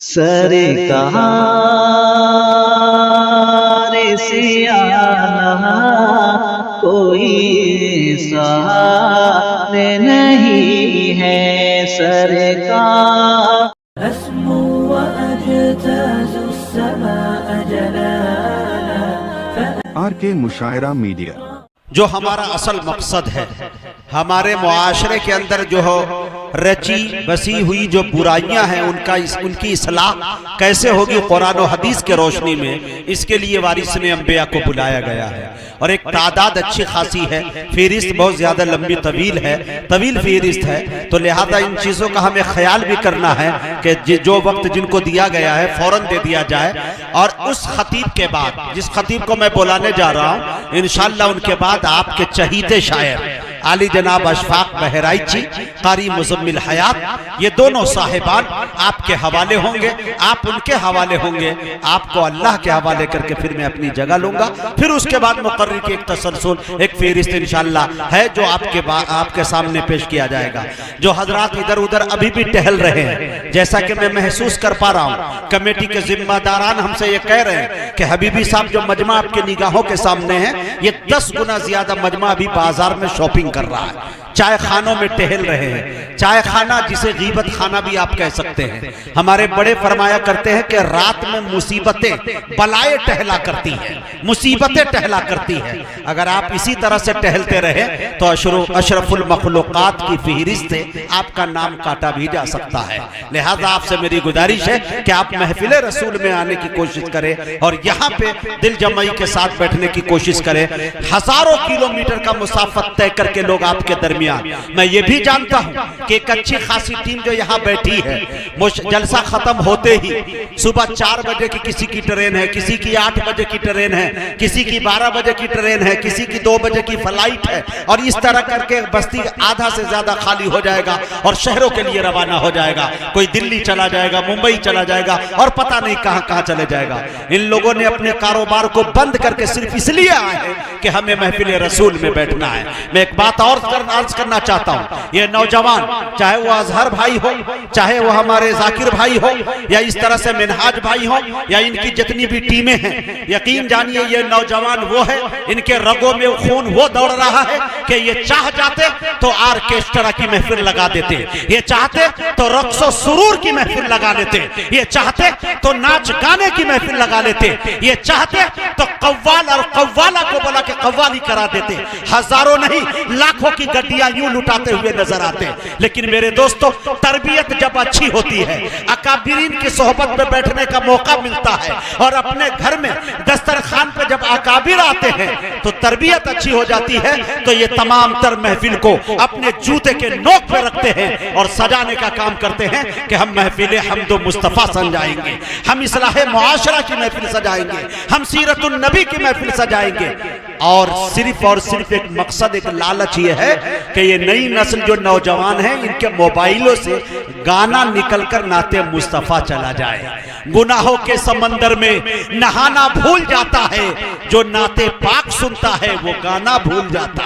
सरकार से आना कोई सहारे नहीं है सरकार। RK Mushaira media. जो हमारा असल मकसद है, हमारे मुआशरे के अंदर जो हो रची बसी हुई जो बुराइयां हैं उनकी इस्लाह कैसे होगी कुरान और हदीस के रोशनी में, इसके लिए वारिस ने अंबिया को बुलाया गया है। और एक तादाद अच्छी खासी है, फहरिस्त बहुत ज्यादा लंबी तवील है, तवील फहरिस्त है, तो लिहाजा इन चीजों का हमें ख्याल भी करना है कि जो वक्त जिनको दिया गया है फौरन दे दिया जाए। और उस खतीब के बाद, जिस खतीब को मैं बुलाने जा रहा हूँ, इंशाअल्लाह उनके बाद आपके चहीते शायर आली जनाब अशफाक बहराइची, कारी मुजम्मिल हयात, ये दोनों साहिबान आपके हवाले होंगे, आप उनके हवाले होंगे। आपको अल्लाह के हवाले करके फिर मैं अपनी जगह लूंगा। फिर उसके बाद मुकर्रर की एक तसलसल, एक फहरिस्त इंशाअल्लाह है जो आपके सामने पेश किया जाएगा। जो हजरात इधर उधर अभी भी टहल रहे हैं, जैसा कि मैं महसूस कर पा रहा हूँ, कमेटी के जिम्मेदारान हमसे ये कह रहे हैं कि हबीबी साहब जो मजमा आपके निगाहों के सामने है, ये 10 गुना ज्यादा मजमा अभी बाजार में शॉपिंग कर रहा है, चाय खानों में टहल रहे हैं। चाय खाना जिसे गीबत खाना भी आप कह सकते हैं। हमारे बड़े फरमाया करते हैं कि रात में मुसीबतें बलाएं टहला करती हैं, मुसीबतें टहला करती हैं। अगर आप इसी तरह से टहलते रहे तो अशरफुल मखलूकात की फहरिस्त से आपका नाम काटा भी जा सकता है। लिहाजा आपसे मेरी गुजारिश है कि आप महफिल रसूल में आने की कोशिश करें और यहाँ पे दिल जमाई के साथ बैठने की कोशिश करें। हजारों किलोमीटर का मुसाफत तय करके लोग आपके दरमियान, मैं ये भी जानता हूं कि एक अच्छी खासी टीम जो यहाँ बैठी है, जलसा खत्म होते ही सुबह 4 बजे की किसी की ट्रेन है, किसी की 8 बजे की ट्रेन है, किसी की 12 बजे की ट्रेन है, किसी की 2 बजे की फ्लाइट है, और इस तरह करके बस्ती आधा से ज्यादा खाली हो जाएगा और शहरों के लिए रवाना हो जाएगा। कोई दिल्ली चला जाएगा, मुंबई चला जाएगा और पता नहीं कहां कहां चले जाएगा। इन लोगों ने अपने कारोबार को बंद करके सिर्फ इसलिए आए हैं कि हमें महफिल रसूल में बैठना है। मैं एक बात और अर्ज करना चाहता हूं, ये नौजवान, चाहे वो अजहर भाई हो, चाहे वो हमारे जाकिर भाई हो, या इस तरह से मिनहाज भाई हो, या इनकी जितनी भी टीमें हैं, यकीन जानिए ये नौजवान वो है, इनके रगों में खून वो दौड़ रहा है कि ये चाह जाते तो आर्केस्ट्रा की महफिल लगा देते, ये चाहते तो रक्सो सुरूर की महफिल लगा लेते, ये चाहते तो नाच गाने की महफिल लगा लेते, ये चाहते तो कव्वाल और कव्वाला को बोला के कव्वाली करा देते। हजारों नहीं लाखों की गड्डियां यूं लुटाते हुए नजर आते। लेकिन मेरे दोस्तों, तरबियत जब अच्छी होती है, अकाबिरीन की सोहबत में बैठने का मौका मिलता है, और अपने घर में दस्तरखान पे जब अकाबिर आते हैं तो तरबियत अच्छी हो जाती है, तो ये तमाम तर महफिल को अपने जूते के नोक पे रखते हैं और सजाने का काम करते हैं कि हम महफिल हमदो मुस्तफा सजाएंगे, हम इस्लाह मुआशरा की महफिल सजाएंगे, हम सीरतुन नबी की महफिल सजाएंगे। और सिर्फ एक मकसद, एक लालच ये है कि ये नई नस्ल जो नौजवान है, इनके मोबाइलों से गाना निकलकर नाते मुस्तफा चला जाए। गुनाहों के समंदर में नहाना भूल जाता है, जो नाते पाक सुनता है वो गाना भूल जाता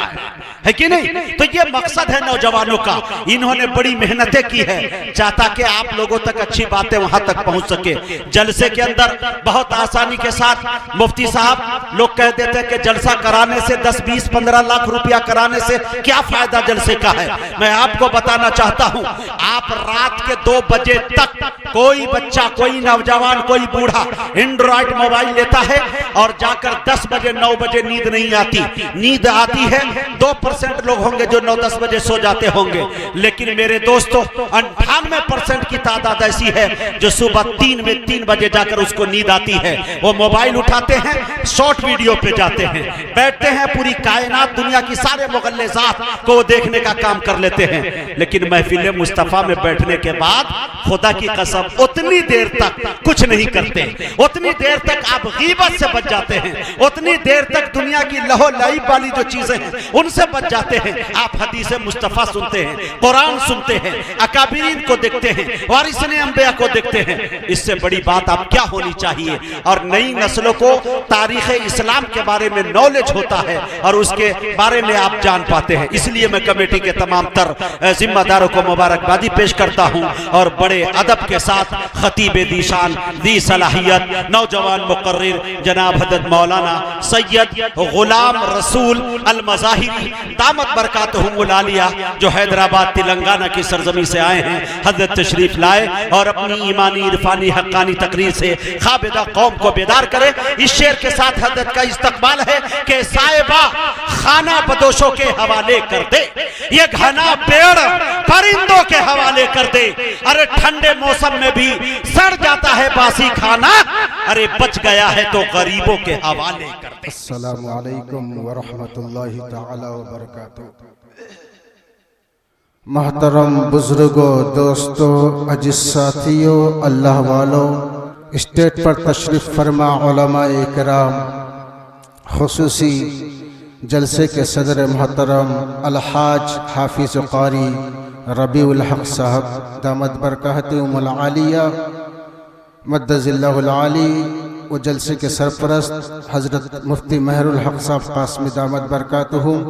है कि नहीं? तो ये मकसद है नौजवानों का। इन्होंने बड़ी मेहनतें की है चाहता कि आप लोगों तक अच्छी बातें वहां तक पहुंच सके। जलसे के अंदर बहुत आसानी के साथ मुफ्ती साहब लोग कह देते हैं कि जलसा कराने से 10, 20, 15 लाख रुपया कराने से क्या फायदा जलसे का है। मैं आपको बताना चाहता हूं, आप रात के 2 बजे तक कोई बच्चा, कोई नौजवान, कोई बूढ़ा एंड्रॉइड मोबाइल लेता है और जाकर 10 बजे 9 बजे नींद नहीं आती। नींद आती है 2% लोग होंगे जो 9-10 बजे सो जाते होंगे, लेकिन मेरे दोस्तों 98% की तादाद ऐसी है जो सुबह 3 बजे जाकर उसको नींद आती है। वो मोबाइल उठाते हैं, शॉर्ट वीडियो पे जाते हैं, बैठते हैं, पूरी कायनात दुनिया की सारे मुगल्लिज़ात को देखने का काम कर लेते हैं। लेकिन महफिल मुस्तफा में बैठने के बाद खुदा की कसम उतनी देर तक कुछ नहीं करते, उतनी देर तक आप गीबत से बच जाते हैं, उतनी देर तक दुनिया की लहो लाइब वाली जो चीजें हैं उनसे बच जाते हैं। आप हदीस मुस्तफा सुनते हैं, कुरान सुनते हैं, अकाबिरीन को देखते हैं, वारिसन अंबिया को देखते हैं। इससे बड़ी बात आप क्या होनी चाहिए। और नई नस्लों को तारीख इस्लाम के बारे में नॉलेज होता है और उसके बारे में आप जान पाते हैं। इसलिए मैं कमेटी के तमाम तर जिम्मेदारों को मुबारकबादी पेश करता हूं और बड़े अदब के साथ खतीब दीशान दी सलाहियत नौजवान मुकर्रिर जनाब हज़रत मौलाना सैयद गुलाम रसूल अल मज़ाहिरी दामत बरकातहुमुल आलिया जो हैदराबाद तेलंगाना की सरजमी से आए हैं, हजरत तशरीफ लाए और अपनी ईमानी इरफानी हक्कानी तकरीर से खाबिदा कौम को बेदार करे। इस शेर के साथ हजरत का इस्तकबाल है कि साहिबा खाना बदोशों के हवाले कर दे, ये घना पेड़ परिंदों के हवाले कर दे। अरे ठंडे मौसम में भी सड़ जाता है बासी खाना, अरे बच गया है तो गरीबों के हवाले कर दे। अस्सलामु अलैकुम व रहमतुल्लाहि तआला व बरकातुहू। मोहतरम बुजुर्गों, दोस्तों, अजीज साथियों, अल्लाह वालों, स्टेज पर तशरीफ़ फरमा उलमाए इकराम, खुसूसी जलसे के सदर मोहतरम अलहाज हाफिज़ कारी रबीउल हक साहब दामत बरकातहुमुल आलिया मद्दज़िल्लाहुल आली व जलसे के सरपरस्त हज़रत मुफ्ती महरुल हक साहब कासमी दामत बरकातहुम,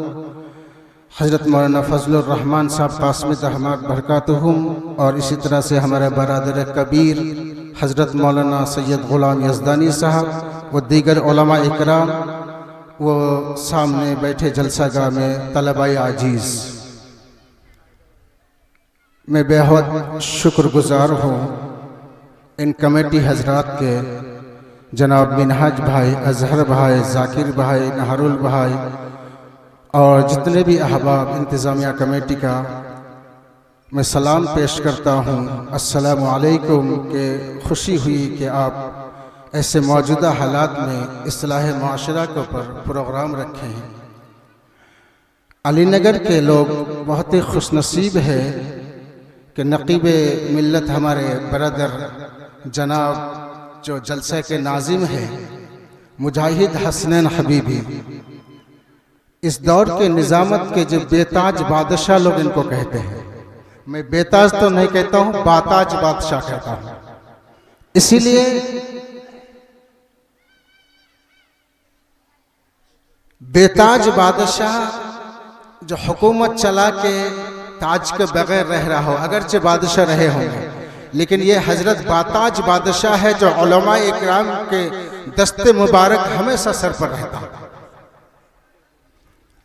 हज़रत मौलाना फजलुर रहमान साहब कासमी दामत बरकातहुम, और इसी तरह से हमारे बरादर कबीर हज़रत मौलाना सैयद ग़ुलाम यज़दानी साहब व दीगर उलमा इकराम, वो सामने बैठे जलसागाह में तलबाए आजीज़, मैं बेहद शुक्रगुजार हूँ इन कमेटी हजरात के, जनाब मिनहाज भाई, अजहर भाई, जाकिर भाई, नहरुल भाई और जितने भी अहबाब इंतज़ामिया कमेटी का मैं सलाम पेश करता हूँ। अस्सलामु अलैकुम के खुशी हुई कि आप ऐसे मौजूदा हालात में इस्लाह माशरा के ऊपर प्रोग्राम रखे हैं। अलीनगर के लोग बहुत ही खुशनसीब है कि नकीब मिल्लत हमारे ब्रदर जनाब जो जलसे के नाजिम है मुजाहिद हसनैन हबीबी, इस दौर के निज़ामत के जो बेताज बादशाह लोग इनको कहते हैं, मैं बेताज तो नहीं कहता हूँ, बाताज बादशाह कहता हूँ। इसीलिए बेताज बादशाह जो हुकूमत चला के ताज के बगैर रह रहा हो, अगरचे बादशाह रहे होंगे, लेकिन ये हजरत बाताज बादशाह है जो उलमा इकराम के दस्ते मुबारक हमेशा सर पर रहता है।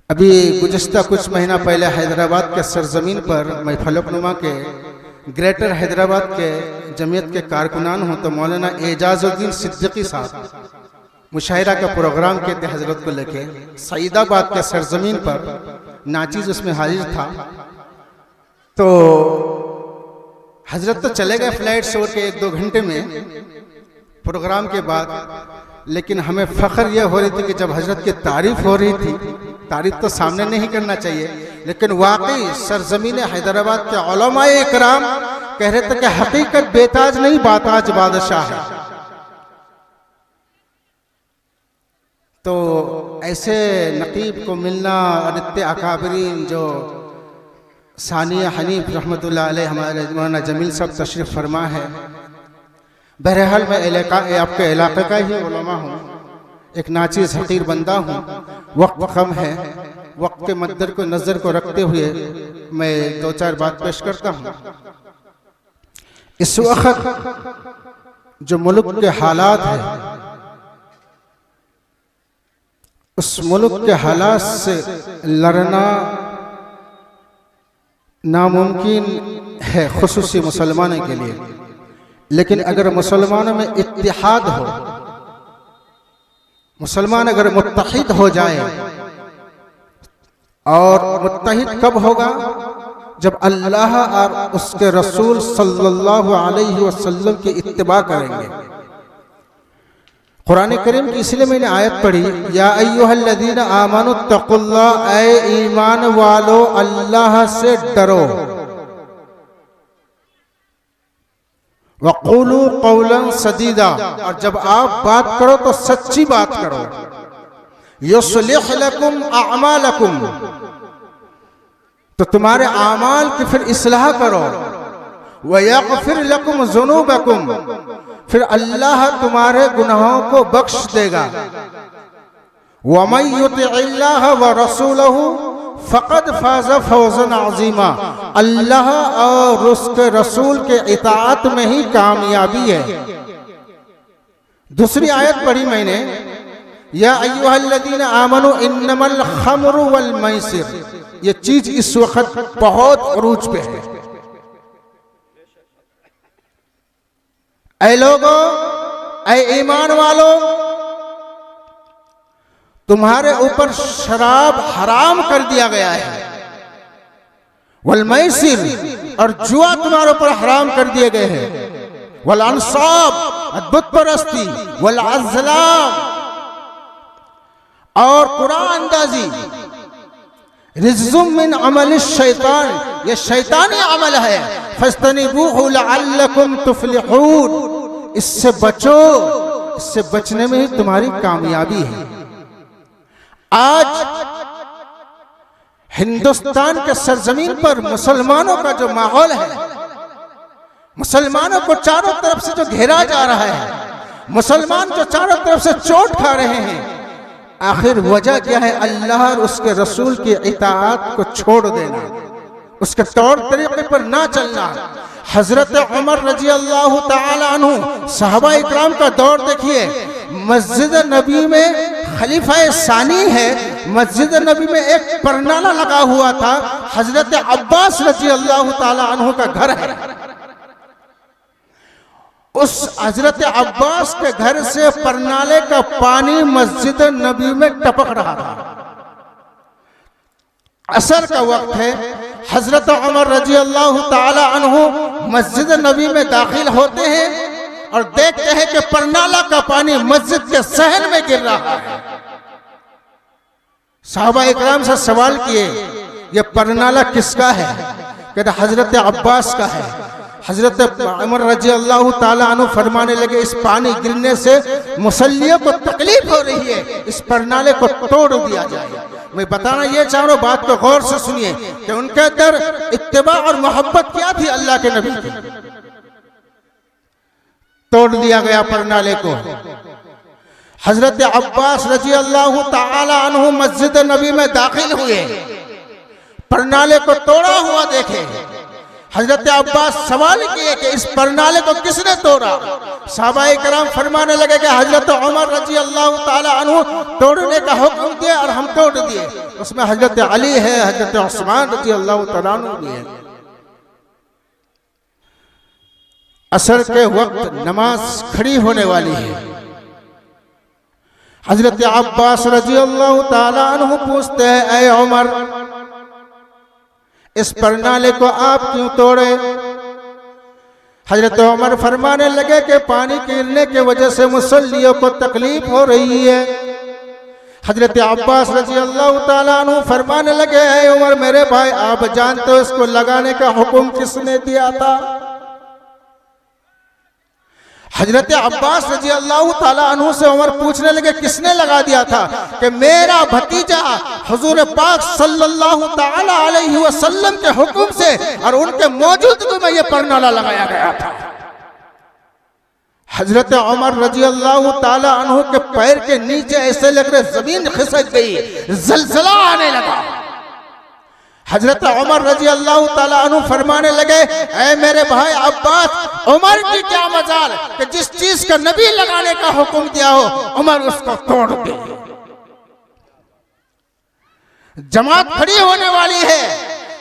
अभी गुज़िश्ता कुछ महीना पहले हैदराबाद के सरजमीन पर मैं फलकनुमा के ग्रेटर हैदराबाद के जमीयत के कारकुनान हूँ, तो मौलाना एजाजुद्दीन सिद्दीकी साहब मुशायरा का प्रोग्राम के थे हजरत को लेके सईदाबाद के सरजमीन पर, नाचीज उसमें हाजिर था। तो हजरत तो चले गए फ्लाइट से के 1-2 घंटे में प्रोग्राम के बाद, लेकिन हमें फ़ख्र यह हो रही थी कि जब हजरत की तारीफ हो रही थी, तारीफ तो सामने नहीं करना चाहिए, लेकिन वाकई सरजमीन हैदराबाद के उलमाए इकराम कह रहे थे कि हकीकत बेताज नहीं बाताज बादशाह है। तो ऐसे नकीब को मिलना और इत्ते अकाबरीन जो सानिया हनीफ रहमतुल्लाह अलैह हमारे मौलाना जमील साहब तशरीफ़ फरमा है। बहरहाल मैं आपके इलाके का ही उलमा हूँ, एक नाचीज़ हकीर बंदा हूँ, वक्त कम है, वक्त के मद्दर को नज़र को रखते हुए मैं 2-4 बात पेश करता हूँ। इस वक्त जो मुल्क के हालात हैं, उस मुल्क के हालात से लड़ना नामुमकिन है खुसूसी मुसलमानों के लिए, लेकिन अगर मुसलमानों में इत्तिहाद हो, मुसलमान अगर मुत्तहिद हो जाए, और मुत्तहिद कब होगा? जब अल्लाह और उसके रसूल सल्लल्लाहु अलैहि वसल्लम की इत्तिबा करेंगे। कुरान करीम की इसलिए मैंने आयत पढ़ी, या अय्युहल्लज़ीना आमनुत्तकुल्लाह, ऐ ईमान वालो अल्लाह से डरो, वक़ूलू क़ौलन सदीदा, और जब आप बात करो तो सच्ची बात करो, युस्लिह लकुम अअमालकुम, तो तुम्हारे आमाल की फिर इस्लाह करो, वयग़फिर लकुम ज़ुनूबकुम, फिर अल्लाह तुम्हारे गुनाहों को बख्श देगा। वमन युतिइल्लाह व रसूलहु फ़क़द फ़ाज़ फ़ौज़न अज़ीमा, अल्लाह और उसके रसूल के इताअत में ही कामयाबी है। दूसरी आयत पढ़ी मैंने, या अय्युहल्लज़ीना आमनू इन्नमल खम्रु वल मैसिर। ये चीज इस वक्त बहुत अरूज पे है। ऐ लोगों, ऐ ईमान वालों, तुम्हारे ऊपर शराब हराम कर दिया गया है। वल मैसिर, और जुआ तुम्हारे ऊपर हराम कर दिए गए हैं। वल अंसाब, बुत परस्ती, वल अज़लाम, और कुरान अंदाजी। रिज़्ज़ुम मिन अमल शैतान, ये शैतानी अमल है। फस्तनिबूहु लअल्लकुम तुफ्लिहून, इससे बचो, इससे बचने में ही तुम्हारी कामयाबी है। आज हिंदुस्तान के सरजमीन पर मुसलमानों का जो माहौल है, मुसलमानों को चारों तरफ से जो घेरा जा रहा है, मुसलमान जो चारों तरफ से चोट खा रहे हैं, आखिर वजह क्या है? अल्लाह और उसके रसूल की इताअत को छोड़ देना, उसके तौर तरीके पर ना चलना। हजरत उमर रजी अल्लाह ताला अन्हु, सहाबा इकराम का दौर देखिए। मस्जिद नबी में खलीफा सानी है, मस्जिद नबी में एक परनाला लगा हुआ था, हजरत अब्बास रजी अल्लाह ताला अन्हु का घर है। उस हजरत अब्बास के घर से परनाले का पानी मस्जिद नबी में टपक रहा था। असर का वक्त है, हजरत उमर रजी अल्लाह ताला अन्हु मस्जिद नबी में दाखिल होते हैं और देखते हैं कि परनाला का पानी मस्जिद के सहन में गिर रहा है। साहबा इकराम से सवाल किए, ये परनाला किसका है? कहते हजरत अब्बास का है। हजरत उमर रजी अल्लाह ताला अन्हु फरमाने लगे, इस पानी गिरने से मुसल्लियों को तकलीफ हो रही है, इस परनाले को तोड़ दिया जाए। मैं बताना ये चाह रहा हूं, बात को गौर से सुनिए कि उनके अंदर इत्तिबा और मोहब्बत क्या थी अल्लाह के नबी की। तोड़ दिया गया परनाले को। हजरत अब्बास रजी अल्लाह ताला अन्हु मस्जिद नबी में दाखिल हुए, परनाले को तोड़ा हुआ देखे। हजरत अब्बास सवाल किए कि इस परनाले को किसने तोड़ा? सहाबाए किराम फरमाने लगे कि हजरत उमर रजी अल्लाह ताला अन्हु तोड़ने का हुक्म दिया और हम तोड़ दिए। उसमें हजरत अली है, हजरत उस्मान रजी अल्लाह ताला अन्हु भी है। असर के वक्त नमाज खड़ी होने वाली है। हजरत अब्बास रजी अल्लाह ताला अन्हु पूछते हैं, ऐ उमर, इस परनाले को आप क्यों तोड़े? हजरत उमर फरमाने लगे कि पानी गिरने की वजह से मुसल्लियों को तकलीफ हो रही है। हजरत अब्बास रजी अल्लाह ताला अन्हु फरमाने लगे, ऐ उमर मेरे भाई, आप जानते हो इसको लगाने का हुक्म किसने दिया था? हजरत अब्बास रजी अल्लाह ताला अन्हु से उमर पूछने लगे, किसने लगा दिया था? कि मेरा भतीजा हुजूर पाक सल्लल्लाहु ताला अलैहि वसल्लम के हुक्म से और उनके मौजूदगी में यह परनाला लगाया गया था। हजरत उमर रजी अल्लाह ताला अन्हु के पैर के नीचे ऐसे लग रहे जमीन खिसक गई, जलजला आने लगा। हजरत उमर रजी अल्लाह ताला अन्हु फरमाने लगे, ऐ मेरे भाई अब्बास, उमर की क्या मजाल कि जिस चीज का नबी लगाने का हुक्म दिया हो उमर उसको तोड़ दे। जमात खड़ी होने वाली है।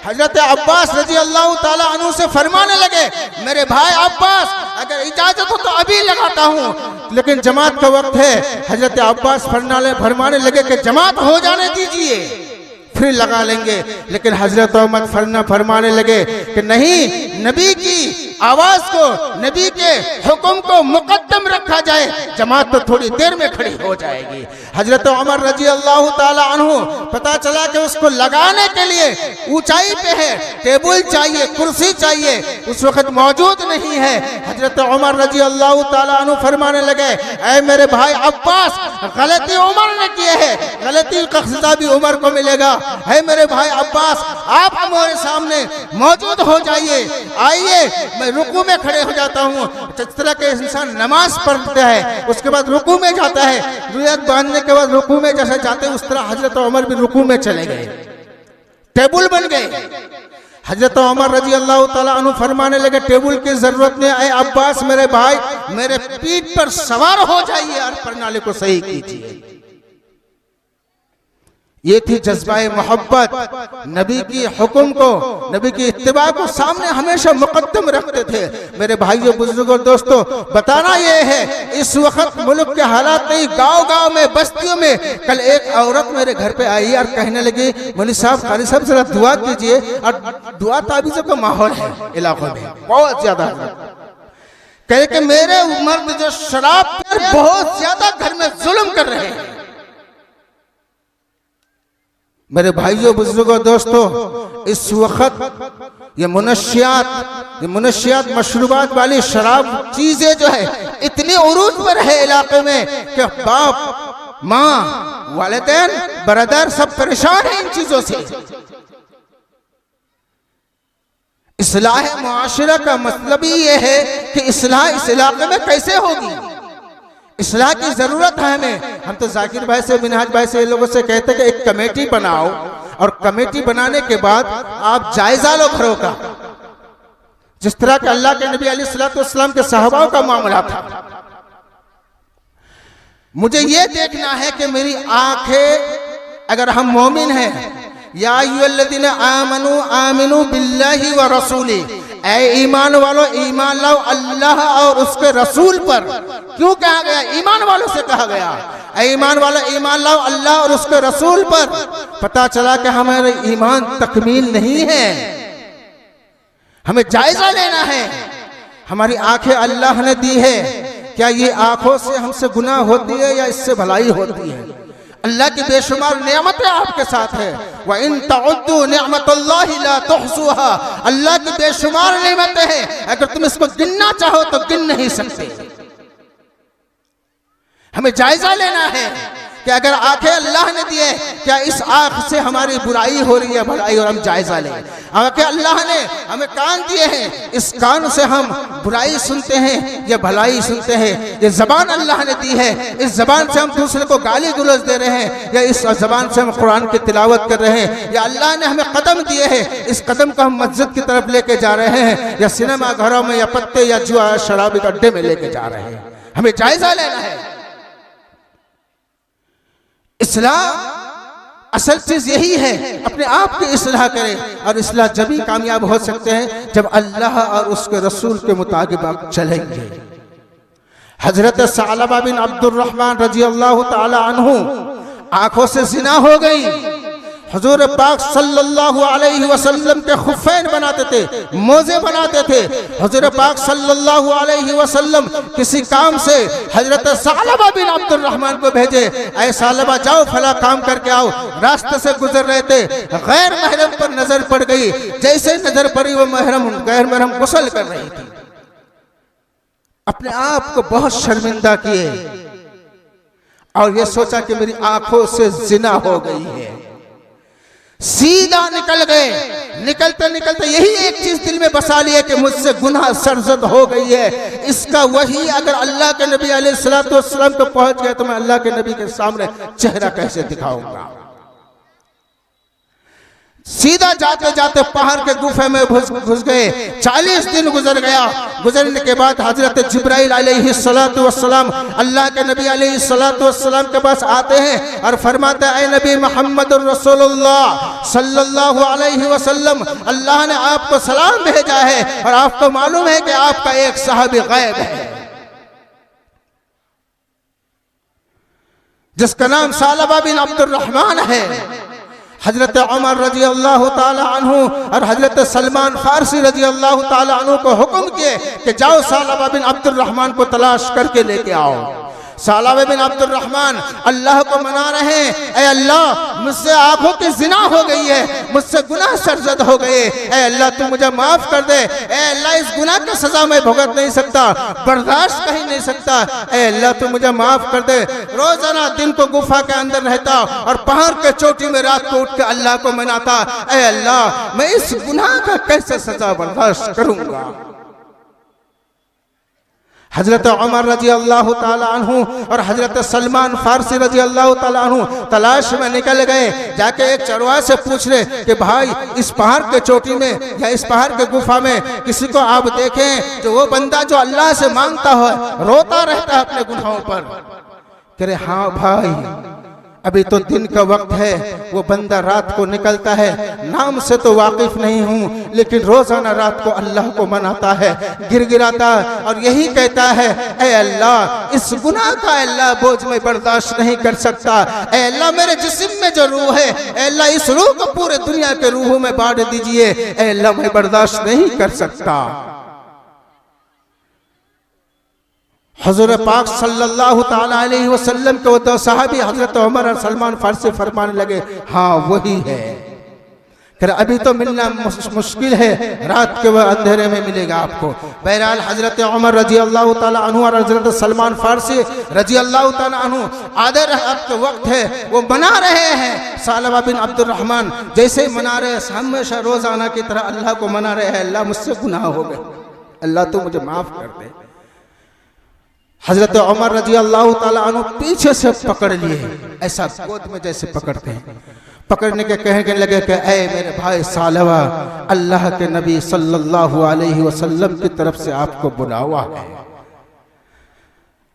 हजरत अब्बास रजी अल्लाह ताला अन्हु से फरमाने लगे, मेरे भाई अब्बास, अगर इजाजत हो तो अभी लगाता हूं, लेकिन जमात का वक्त है। हजरत अब्बास फरमाने लगे कि जमात हो जाने दीजिए, फिर लगा लेंगे। लेकिन हजरत उमर फरमाने लगे कि नहीं, नबी की आवाज को, नबी के हुक्म को मुकद्दम रखा जाए, जमात तो थोड़ी देर में खड़ी हो जाएगी। हजरत उमर रजी अल्लाह ताला अन्हु पता चला कि उसको लगाने के लिए ऊंचाई पे है, टेबल चाहिए, कुर्सी चाहिए, उस वक्त मौजूद नहीं है। हजरत उमर रजी अल्लाह ताला अन्हु फरमाने लगे, ऐ मेरे भाई अब्बास, गलती उमर ने की है, गलती का सजा भी उमर को मिलेगा। है मेरे भाई अब्बास, आप हमारे सामने मौजूद हो जाइए, आइए, मैं रुकू में खड़े हो जाता हूँ। जिस तरह के इंसान नमाज पढ़ता है उसके बाद रुकू में जाता है, रुयत बांधने के बाद रुकू में जैसे जाते हैं, उस तरह हजरत उमर भी रुकू में चले गए। टेबल बन गए। हजरत उमर रजी अल्लाह ताला अन्हु फरमाने लगे टेबल की जरूरत नहीं, ऐ अब्बास मेरे भाई मेरे पीठ पर सवार हो जाइए और प्रणाली को सही कीजिए। ये थी जज्बाए मोहब्बत, नबी की हुक्म को, नबी की इत्तिबा को सामने हमेशा मुकद्दम रखते थे। मेरे भाइयों बुजुर्गों दोस्तों, बताना ये है इस वक्त मुल्क के हालात नहीं, गांव गांव में बस्तियों में। कल एक औरत मेरे घर पे आई और कहने लगी मौलवी साहब कारी साहब जरा दुआ कीजिए, और दुआ ताबीज़ों का माहौल है इलाकों में बहुत ज्यादा। कहे कि मेरे मर्द जो शराब पर बहुत ज्यादा घर में जुल्म कर रहे हैं। मेरे भाइयों बुजुर्गों दोस्तों, इस वक्त ये मुनशियात मशरूबात वाली शराब चीजें जो है इतनी उरूज पर है इलाके में कि बाप माँ वालिदैन बरदर सब परेशान हैं इन चीजों से। इस्लाह मुआशरा का मतलब ही ये है कि इस्लाह इस इलाके में कैसे होगी। इस्लाह की जरूरत है हमें। हम तो जाकिर भाई से, मिनहाज भाई से, लोगों से कहते हैं कि एक कमेटी बनाओ, और कमेटी बनाने के बाद आप जायजा लो घरों का, जिस तरह के अल्लाह के नबी अलैहिस्सलाम के सहाबाओं का मामला था। मुझे ये देखना है कि मेरी आंखें, अगर हम मोमिन हैं, या अय्युहल्लज़ीना आमनू आमिनू बिल्लाहि व रसूली, ऐ ईमान वालों ईमान लाओ अल्लाह और उसके रसूल पर। क्यों कहा गया? ईमान वालों से कहा गया ऐ ईमान वालों ईमान लाओ अल्लाह और उसके रसूल पर। पता चला कि हमारे ईमान तकमील नहीं है, हमें जायजा लेना है। हमारी आंखें अल्लाह ने दी है, क्या ये आंखों से हमसे गुनाह होती है या इससे भलाई होती है? अल्लाह की बेशुमार नेमतें आपके साथ है। व इन तउद्दू निअमतल्लाहि ला तुहसूहा, अल्लाह की बेशुमार नेमतें हैं, अगर तुम इसको गिनना चाहो तो गिन नहीं सकते। हमें जायजा लेना है कि अगर आंखें अल्लाह ने दी है, क्या इस आंख से हमारी बुराई हो रही है भलाई, और हम जायजा लें। आंखें अल्लाह ने हमें कान दिए हैं, इस कान से हम बुराई सुनते हैं या भलाई सुनते हैं। ये जबान अल्लाह ने दी है, इस जबान से हम दूसरे को गाली गलौज दे रहे हैं, या इस जबान से हम कुरान की तिलावत कर रहे हैं। या अल्लाह ने हमें कदम दिए हैं, इस कदम को हम मस्जिद की तरफ लेके जा रहे हैं, या सिनेमा घरों में, या पत्ते या जुआ शराबी के अड्डे में लेके जा रहे हैं। हमें जायजा लेना है। इस्लाह असल चीज यही है, अपने आप की इस्लाह करें, और इस्लाह जब ही कामयाब हो सकते हैं जब अल्लाह और उसके रसूल के मुताबिक आप चलेंगे। हजरत सालबा बिन अब्दुर्रहमान रजी अल्लाह ताला अन्हु आंखों से जिना हो गई। हुजूर पाक सल्लल्लाहु अलैहि वसल्लम के खुफैन बनाते थे, मोजे बनाते थे। हुजूर पाक सल्लल्लाहु अलैहि वसल्लम किसी काम से हजरत सालबा बिन अब्दुर्रहमान को भेजे, ऐ सालबा जाओ फला काम करके आओ। रास्ते से गुजर रहे थे, गैर महरम पर नजर पड़ गई। जैसे नजर पड़ी वो गैर महरम गुस्ल कर रही थी। अपने आप को बहुत शर्मिंदा किए और ये सोचा कि मेरी आंखों से जिना हो गई है। सीधा निकल गए। निकलते निकलते यही एक चीज दिल में बसा लिया कि मुझसे गुनाह सरजद हो गई है। इसका वही अगर अल्लाह के नबी अलैहिस्सलातु वस्सलाम को पहुंच गया तो मैं अल्लाह के नबी के सामने चेहरा कैसे दिखाऊंगा। सीधा जाते जाते पहाड़ के गुफे में घुस गए। 40 दिन गुजर गया। गुजरने के बाद हजरत जिब्राइल अलैहिस्सलातु वस्सलाम अल्लाह के नबी अलैहिस्सलातु वस्सलाम के पास आते हैं और फरमाते हैं, ऐ नबी मोहम्मदुर रसूलुल्लाह सल्लल्लाहु अलैहि वसल्लम, अल्लाह ने आपको सलाम भेजा है और आपको मालूम है कि आपका एक सहाबी गैब है जिसका नाम सालबा बिन अब्दुर्रहमान है। हजरत उमर रजी अल्लाह ताला अन्हु और हजरत सलमान फारसी रजी अल्लाह ताला अन्हु को हुक्म किए कि जाओ सालबा बिन अब्दुर्रहमान को तलाश करके लेके आओ। सालबा बिन अब्दुर्रहमान अल्लाह को मना रहे हैं, ऐ अल्लाह मुझसे आंखों की जिना हो गई है, मुझसे गुनाह सरजद हो गए, ऐ अल्लाह तू मुझे माफ कर दे। ऐ अल्लाह इस गुनाह की सजा मैं भुगत नहीं सकता, बर्दाश्त कर ही नहीं सकता, ऐ अल्लाह तू मुझे माफ कर दे। रोजाना दिन को गुफा के अंदर रहता और पहाड़ के चोटी में रात को उठ के अल्लाह को मनाता, ऐ अल्लाह मैं इस गुनाह का कैसे सजा बर्दाश्त करूंगा। हजरत उमर रजी अल्लाह ताला अन्हु और हजरत सलमान फारसी रजी अल्लाह ताला अन्हु तलाश में निकल गए। जाके एक चरवाहा से पूछ रहे कि भाई इस पहाड़ के चोटी में या इस पहाड़ के गुफा में किसी को आप देखें जो वो बंदा जो अल्लाह से मांगता हो, रोता रहता है अपने गुनाहों पर। कह रहे हाँ भाई, अभी तो दिन का वक्त है, वो बंदा रात को निकलता है, नाम से तो वाकिफ नहीं हूँ लेकिन रोजाना रात को अल्लाह को मनाता है, गिड़गिड़ाता और यही कहता है ऐ अल्लाह इस गुनाह का अल्लाह बोझ में बर्दाश्त नहीं कर सकता, ऐ अल्लाह मेरे जिस्म में जो रूह है, ऐ अल्लाह इस रूह को पूरे दुनिया के रूहों में बांट दीजिए, ऐ अल्लाह मैं बर्दाश्त नहीं कर सकता। हुज़ूर पाक सल्लल्लाहु ताला अलैहि वसल्लम के वो दो सहाबी हजरत उमर और सलमान फारसी फरमाने लगे हाँ वही है। फिर अभी तो मिलना मुश्किल है, रात के वह अंधेरे में मिलेगा आपको। बहरहाल हजरत उमर रजी अल्लाह ताला अन्हु और हजरत सलमान फारसी रजी अल्लाह ताला अन्हु आधे रात के वक्त है, वो मना रहे हैं सालबा बिन अब्दुर्रहमान, जैसे मना रहे हमेशा रोजाना की तरह अल्लाह को मना रहे हैं, अल्लाह मुझसे गुनाह हो गए, अल्लाह तू मुझे माफ कर दे। हजरत उमर रजी अल्लाह ताला अन्हु पीछे से पकड़ लिए, ऐसा गोद में जैसे पकड़ते हैं, पकड़ने के कहने लगे कि ऐ मेरे भाई सालवा, अल्लाह के नबी सल्लल्लाहु अलैहि वसल्लम की तरफ से आपको बुलावा है।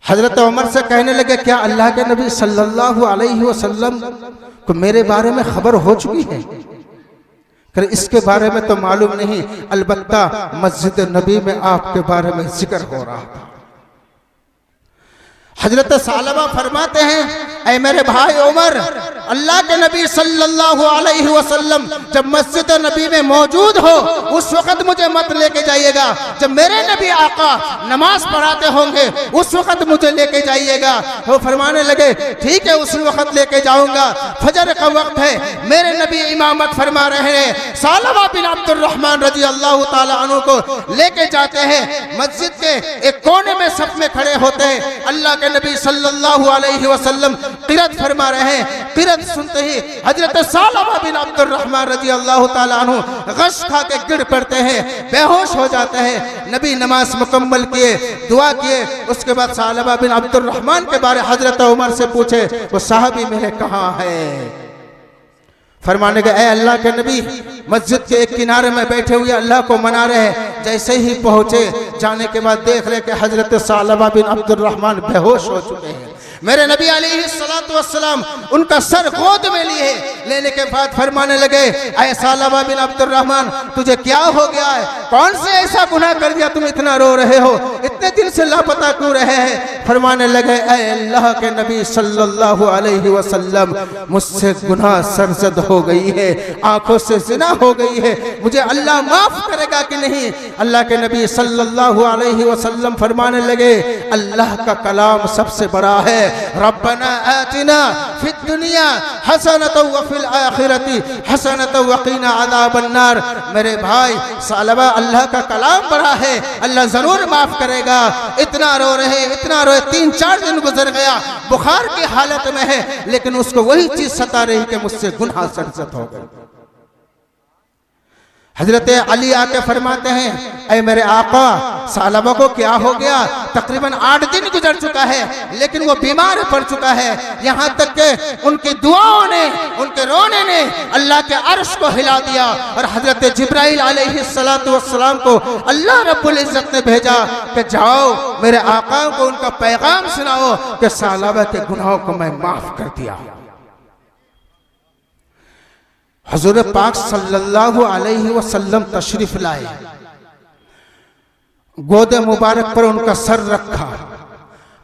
हजरत उमर से कहने लगे क्या अल्लाह के नबी सल्लल्लाहु अलैहि वसल्लम को मेरे बारे में खबर हो चुकी है? फिर इसके बारे में तो मालूम नहीं, अलबत्ता मस्जिद नबी में आपके बारे में जिक्र हो रहा था। हजरत सालबा फरमाते हैं ऐ मेरे भाई उमर, अल्लाह के नबी सल्लल्लाहु अलैहि वसल्लम जब मस्जिद नबी में मौजूद हो उस वक्त मुझे मत लेके जाइएगा, जब मेरे नबी आका नमाज पढ़ाते होंगे उस वक्त मुझे लेके जाइएगा। वो फरमाने लगे ठीक है उस वक्त लेके जाऊंगा, फजर का वक्त है, मेरे नबी इमामत फरमा रहे हैं, सालबा बिन अब्दुर्रहमान रजी अल्लाह ताला अन्हु को लेके जाते हैं, मस्जिद के एक कोने में सफ में खड़े होते हैं, अल्लाह के नबी सल्लल्लाहु अलैहि वसल्लम क़िरात फरमा रहे हैं। क़िरात सुनते ही हजरत सालबा बिन अब्दुर्रहमान रजी अल्लाह ताला अन्हु गश खा के गिर पड़ते हैं, बेहोश हो जाते हैं। नबी नमाज मुकम्मल किए, दुआ किए, उसके बाद सालबा बिन अब्दुर्रहमान के बारे हजरत उमर से पूछे वो साहबी मेरे कहाँ है? फरमाने के ऐ अल्लाह के नबी मस्जिद के एक किनारे में बैठे हुए अल्लाह को मना रहे हैं। जैसे ही पहुंचे जाने के बाद देख रहे कि हजरत सालबा बिन अब्दुर्रहमान बेहोश हो चुके हैं। मेरे नबी अलैहिस्सलातु वस्सलाम उनका सर गोद में लिए, लेने के बाद फरमाने लगे ऐ सालबा बिन अब्दुर्रहमान तुझे क्या हो गया है? कौन से ऐसा गुनाह कर दिया तुम इतना रो रहे हो? इतने दिन से लापता क्यों रहे हैं? फरमाने लगे ऐ अल्लाह के नबी सल्लल्लाहु अलैहि वसल्लम मुझसे गुनाह सरजद हो गई है, आंखों से ज़िना हो गई है, मुझे अल्लाह माफ करेगा कि नहीं? अल्लाह के नबी सल्लल्लाहु अलैहि वसल्लम फरमाने लगे अल्लाह का कलाम सबसे बड़ा है, रब्बना आतिना फिद दुनिया हसनतन व फिल आखिरती हसनतन व क़िना अज़ाबन नार। मेरे भाई सालबा अल्लाह का कलाम बड़ा है, अल्लाह जरूर माफ करेगा। इतना रो रहे, इतना रोए, 3-4 दिन गुजर गया, बुखार की हालत में है, लेकिन उसको वही चीज सता रही कि मुझसे गुनाह सरजद हो गए। हजरत अली आके फरमाते हैं ऐ मेरे आका सालबा को क्या हो गया? तकरीबन 8 दिन गुजर चुका है लेकिन वो बीमार पड़ चुका है, यहाँ तक कि उनकी दुआओं ने, उनके रोने ने अल्लाह के अर्श को हिला दिया। और हजरत जिब्राइल अलैहिस्सलातु वस्सलाम को अल्लाह रब्बुल इज्जत ने भेजा कि जाओ मेरे आका को उनका पैगाम सुनाओ कि सालबा के गुनाहों को मैं माफ कर दिया। हुज़ूर पाक सल्लल्लाहु अलैहि वसल्लम तशरीफ लाए, गोद मुबारक पर उनका सर रखा,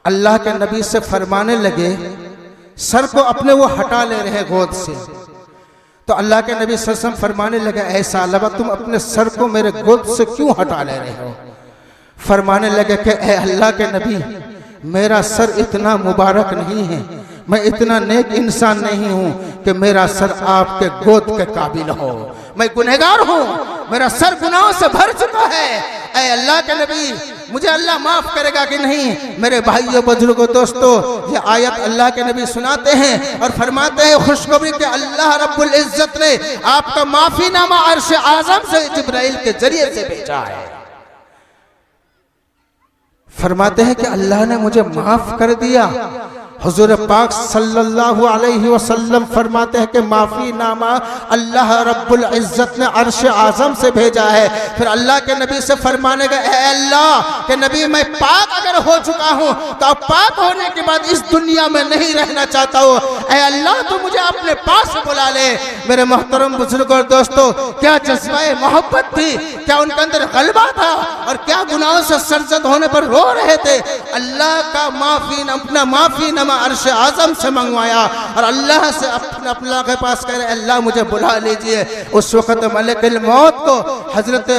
अल्लाह के नबी से फरमाने लगे, सर को अपने वो हटा ले रहे गोद से, तो अल्लाह के नबी सल्लल्लाहु अलैहि वसल्लम फरमाने लगे ऐ सालबा तुम अपने सर को मेरे गोद से क्यों हटा ले रहे हो? फरमाने लगे कि ऐ अल्लाह के नबी मेरा सर इतना मुबारक नहीं है, मैं इतना नेक इंसान नहीं हूं कि मेरा सर आपके गोद के काबिल हो, मैं गुनहगार हूं, मेरा सर गुनाहों से भर चुका है। ऐ अल्लाह के नबी मुझे अल्लाह माफ करेगा कि नहीं? मेरे भाइयों बुजुर्गों दोस्तों ये आयत अल्लाह के नबी सुनाते हैं और फरमाते हैं खुशखबरी कि अल्लाह रब्बुल इज्जत ने आपका माफीनामा अर्श आज़म से जिब्राइल के जरिए से भेजा है। फरमाते हैं कि अल्लाह ने मुझे माफ कर दिया। हुजूर पाक सल्लल्लाहु अलैहि वसल्लम फरमाते हैं कि माफ़ी नामा अल्लाह रब्बुल इज़्ज़त ने अर्श आज़म से भेजा है। फिर अल्लाह के नबी से फरमाने का, ऐ अल्लाह के नबी, मैं पाक अगर हो चुका हूँ तो अब पाक होने के बाद इस दुनिया में नहीं रहना चाहता हूँ। ऐ अल्लाह तो मुझे अपने पास बुला ले। मेरे मोहतरम बुजुर्ग और दोस्तों, क्या जज्बा मोहब्बत थी, क्या उनके अंदर गलबा था, और क्या गुनाहों से सरजद होने पर रो रहे थे। अल्लाह का अपना माफ़ी नमा अर्श आज़म से मंगवाया और अल्लाह से अपना के पास कह रहे, अल्लाह मुझे बुला लीजिए। उस वक़्त मलिकुल मौत को हजरत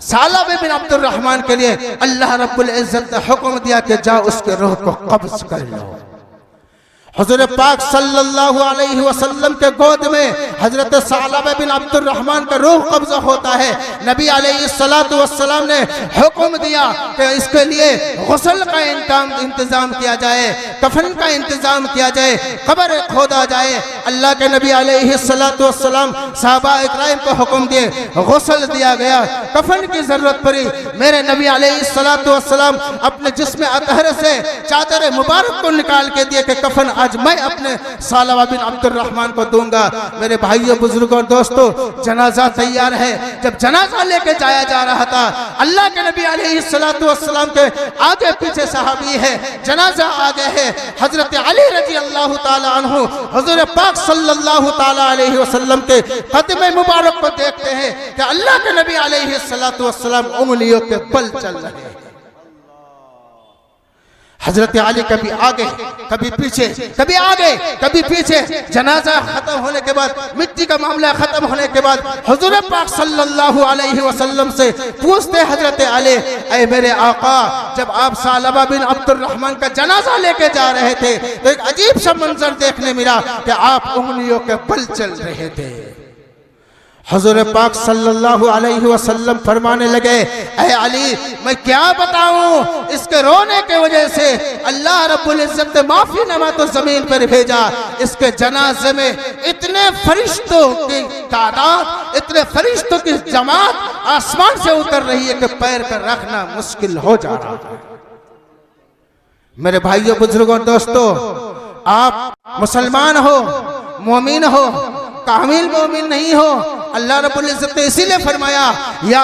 सालब बिन अब्दुर रहमान के लिए अल्लाह रब्बुल इज़्ज़त ने हुक्म दिया कि जाओ उसके रूह को कब्ज़ कर लो। हुज़ूर पाक सल्लल्लाहु अलैहि वसल्लम के गोद में हजरत सालब बिन अब्दुर रहमान का रूह कब्जा होता है। नबी अलैहिस्सलातु वस्सलाम ने हुक्म दिया कि इसके लिए गुस्ल का इंतजाम किया जाए, कफन का इंतजाम किया जाए, कब्र खोदा जाए। अल्लाह के नबी अलैहिस्सलातु वस्सलाम सहाबा इकराम को हुक्म दिए, गुस्ल दिया गया, कफन की जरूरत पड़ी। मेरे नबी अलैहिस्सलातु वस्सलाम अपने जिस्म अतहर से चादर मुबारक को निकाल के दिए कि कफन आज मैं अपने सालबा बिन अब्दुर रहमान को दूंगा। मेरे भाइयों बुजुर्गों और दोस्तों, जनाजा तैयार है। जब जनाजा लेके जाया जा रहा था, अल्लाह के नबी अलैहिस्सलातु वस्सलाम के आगे पीछे सहाबी है, जनाजा आगे है। हजरत अली रजी अल्लाह ताला अन्हु हुजूर पाक सल्लल्लाहु ताला अलैहि वसल्लम के कदम मुबारक को देखते हैं कि अल्लाह के नबी अलैहिस्सलातु वस्सलाम उंगलियों के बल चल रहे हैं। हजरत अली कभी आगे कभी पीछे, कभी आगे कभी पीछे। जनाजा खत्म होने के बाद, मिट्टी का मामला खत्म होने के बाद हुजूर पाक सल्लल्लाहु अलैहि वसल्लम से पूछते हजरत अली, ऐ मेरे आका, जब आप सालबा बिन अब्दुर रहमान का जनाजा लेके जा रहे थे तो एक अजीब सा मंजर देखने मिला कि आप उंगलियों के बल चल रहे थे। हुजूर पाक सल्लल्लाहु अलैहि वसल्लम फरमाने लगे, ऐ अली, मैं क्या बताऊं, इसके रोने के वजह से अल्लाह रब्बुल इज़्ज़त ने माफी नमा तो जमीन पर भेजा। इसके जनाजे में इतने फरिश्तों की तादाद, इतने फरिश्तों की जमात आसमान से उतर रही है कि पैर पर रखना मुश्किल हो जा रहा है। मेरे भाइयों बुजुर्गों दोस्तों, आप मुसलमान हो, मोमिन हो, कामिल मोमिन नहीं हो। अल्लाह रब्बुल इज़्ज़त ने इसीलिए फरमाया, या